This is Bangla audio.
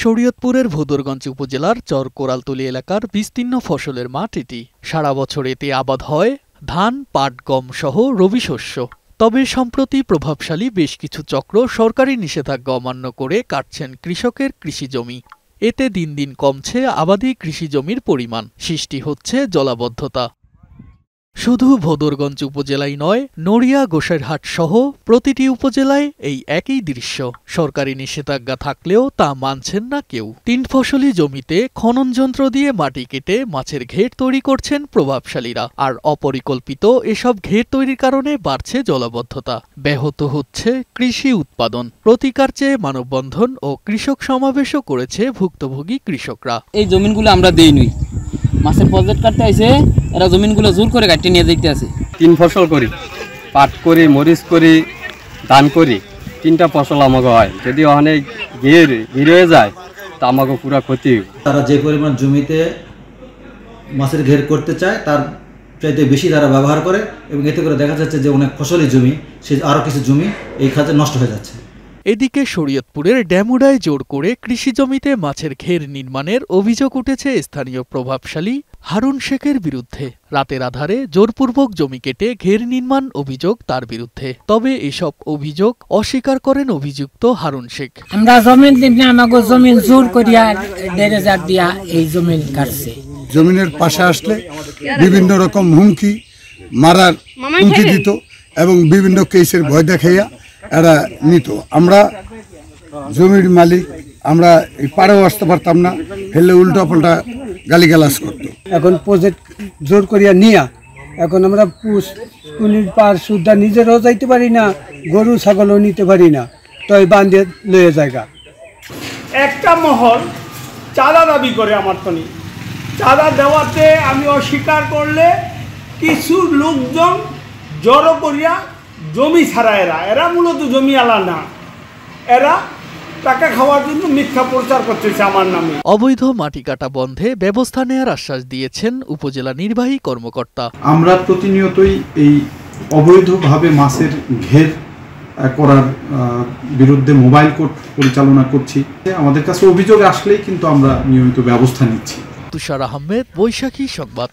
শরীয়তপুরের ভোদরগঞ্জ উপজেলার চর কোরালতলী এলাকার বিস্তীর্ণ ফসলের মাঠ এটি। সারা বছর এতে আবাদ হয় ধান, পাট, গম সহ রবি শস্য। তবে সম্প্রতি প্রভাবশালী বেশ কিছু চক্র সরকারি নিষেধাজ্ঞা অমান্য করে কাটছেন কৃষকের কৃষিজমি। এতে দিন দিন কমছে আবাদি কৃষিজমির পরিমাণ, সৃষ্টি হচ্ছে জলাবদ্ধতা। শুধু ভোদরগঞ্জ উপজেলাই নয়, নড়িয়া, গোসাইরহাট সহ প্রতিটি উপজেলায় এই একই দৃশ্য। সরকারি নিষেধাজ্ঞা থাকলেও তা মানছেন না কেউ। 3 ফসলি জমিতে খনন যন্ত্র দিয়ে মাটি কেটে মাছের ঘের তৈরি করছেন প্রভাবশালীরা। আর অপরিকল্পিত এসব ঘের তৈরির কারণে বাড়ছে জলাবদ্ধতা, ব্যাহত হচ্ছে কৃষি উৎপাদন। প্রতিকার চেয়ে মানববন্ধন ও কৃষক সমাবেশও করেছে ভুক্তভোগী কৃষকরা। এই জমিনগুলো আমরা দেইনি, মাছের প্রজেক্ট কাটতে আইছে, এরা জমিনগুলো জোর করে কাটিয়ে নিয়ে যেতে আছে। 3 ফসল করি, পাট করি, মরিচ করি, ধান করি, 3টা ফসল আমাকে হয়। যদি অনেক ঘির হয়ে যায় তা আমাকে পুরো ক্ষতি। তারা যে পরিমাণ জমিতে মাছের ঘের করতে চায় তার চাইতে বেশি তারা ব্যবহার করে, এবং এতে করে দেখা যাচ্ছে যে অনেক ফসলি জমি, সে আরও কিছু জমি এই খাতে নষ্ট হয়ে যাচ্ছে। এদিকে শরীয়তপুরের ড্যামুডায় জোর করে কৃষি জমিতে মাছের ঘের নির্মাণের অভিযোগ উঠেছে স্থানীয় প্রভাবশালী হারুন শেখের বিরুদ্ধে। রাতের আধারে জোরপূর্বক জমি কেটে ঘের নির্মাণ অভিযোগ তার বিরুদ্ধে। তবে এসব অভিযোগ অস্বীকার করেন অভিযুক্ত হারুন শেখ। আমরা জমিন দিবি, আমাকে জমিন জোর করিয়া 1,500 দিয়া এই জমিন কাটছে। জমিনের পাশে আসলে বিভিন্ন রকম হুমকি, মারার হুমকি দিত এবং বিভিন্ন কেসের ভয় দেখাইয়া এরা নিত। আমরা জমির মালিক, আমরা এই পাড়েও আসতে পারতাম না, হেললে উল্টা পাল্টা গালিগালাজ করতো। এখন প্রজেক্ট জোর করিয়া নিয়া এখন আমরা পুলির পার সুদ্ধা নিজেরাও যাইতে পারি না, গরু ছাগলও নিতে পারি না, তো এই বান্ধে লয়ে জায়গা। একটা মহল চাঁদা দাবি করে আমার তনি, চাঁদা দেওয়াতে আমি অস্বীকার করলে কিছু লোকজন জড়ো করিয়া জমি ছাড়া, এরা মূলত জমি আলা না, এরা টাকা খাওয়ার জন্য মিথ্যা প্রচার করতেছে আমার নামে। অবৈধ মাটি কাটা বন্ধে ব্যবস্থা নেওয়ার আশ্বাস দিয়েছেন উপজেলা নির্বাহী কর্মকর্তা। আমরা প্রতিনিয়তই এই অবৈধভাবে মাছের ঘের করার বিরুদ্ধে মোবাইল কোর্ট পরিচালনা করছি। আমাদের কাছে অভিযোগ আসলেই কিন্তু আমরা নিয়মিত ব্যবস্থা নিচ্ছি। তুষার আহমেদ, বৈশাখী সংবাদ।